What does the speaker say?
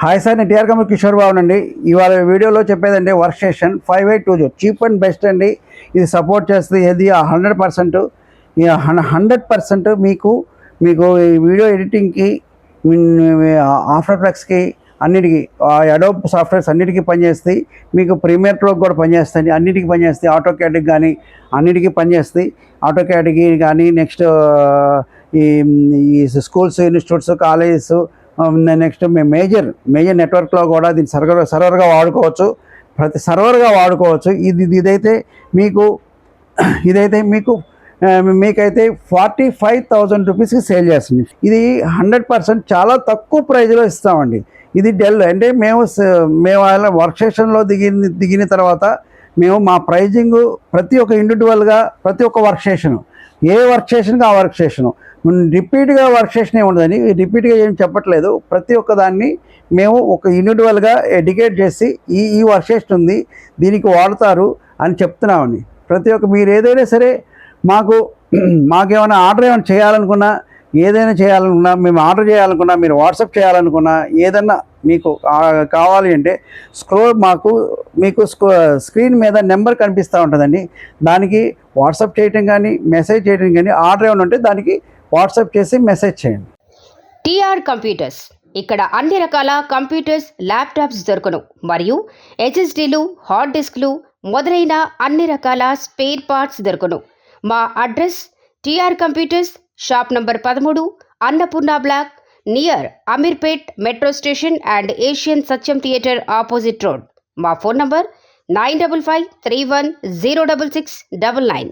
Hi sir, నేను TR company Kishore Babu అండి. ఇవాళ వీడియోలో చెప్పేదండి workstation 5820 cheap and best అండి. ఇది సపోర్ట్ చేస్తుంది. ఏది 100% 100% మీకు ఈ వీడియో ఎడిటింగ్కి, ఆఫ్టర్ ఎఫెక్ట్స్కి, అన్నిటికీ అడోబ్ సాఫ్ట్వేర్స్ అన్నిటికీ పనిచేస్తాయి. మీకు ప్రీమియర్ ప్రోకి కూడా పనిచేస్తాయి, అన్నిటికీ పనిచేస్తాయి. ఆటో క్యాడ్కి కానీ అన్నిటికీ పనిచేస్తాయి. ఆటో క్యాడ్కి కానీ నెక్స్ట్ ఈ స్కూల్స్, ఇన్స్టిట్యూట్స్, కాలేజెస్, నెక్స్ట్ మేము మేజర్ నెట్వర్క్లో కూడా దీన్ని సర్వర్గా వాడుకోవచ్చు. ప్రతి సర్వర్గా వాడుకోవచ్చు. ఇదైతే మీకైతే 45,000 రూపీస్కి సేల్ చేస్తుంది. ఇది 100% చాలా తక్కువ ప్రైజ్లో ఇస్తామండి. ఇది డెల్ అంటే మేము వర్క్ స్టేషన్లో దిగిన తర్వాత మేము మా ప్రైజింగ్ ప్రతి ఒక్క ఇండివిజువల్గా, ప్రతి ఒక్క వర్క్ స్టేషను, ఏ వర్క్ స్టేషన్కి ఆ వర్క్ స్టేషను, రిపీట్గా వర్క్ స్టేషన్ ఉండదని రిపీట్గా ఏం చెప్పట్లేదు. ప్రతి ఒక్క దాన్ని మేము ఒక ఇండివిజువల్గా ఎడ్యుకేట్ చేసి ఈ వర్క్ స్టేషన్ ఉంది, దీనికి వాడతారు అని చెప్తున్నామండి. ప్రతి ఒక్క మీరు ఏదైనా సరే మాకేమైనా ఆర్డర్ చేయాలనుకున్నా, మేము ఆర్డర్ చేయాలనుకున్నా, మీరు వాట్సాప్ చేయాలనుకున్నా, ఏదన్నా మీకు కావాలి అంటే మీకు స్క్రీన్ మీద నెంబర్ కనిపిస్తూ ఉంటుందండి. దానికి వాట్సాప్ చేయటం కానీ, మెసేజ్ చేయడం కానీ, ఆర్డర్ ఏమైనా ఉంటే దానికి వాట్సాప్ చేసి మెసేజ్ చేయండి. టీఆర్ కంప్యూటర్స్, ఇక్కడ అన్ని రకాల కంప్యూటర్స్, ల్యాప్టాప్స్ దొరుకును. మరియు హెచ్ఎస్డీలు, హార్డ్ డిస్క్లు మొదలైన అన్ని రకాల స్పేర్ పార్ట్స్ దొరుకును. మా address TR computers, shop number 13, Annapurna block, near Ameerpet metro station and Asian Satyam theatre opposite road. మా ఫోన్ నంబర్ 9553106699.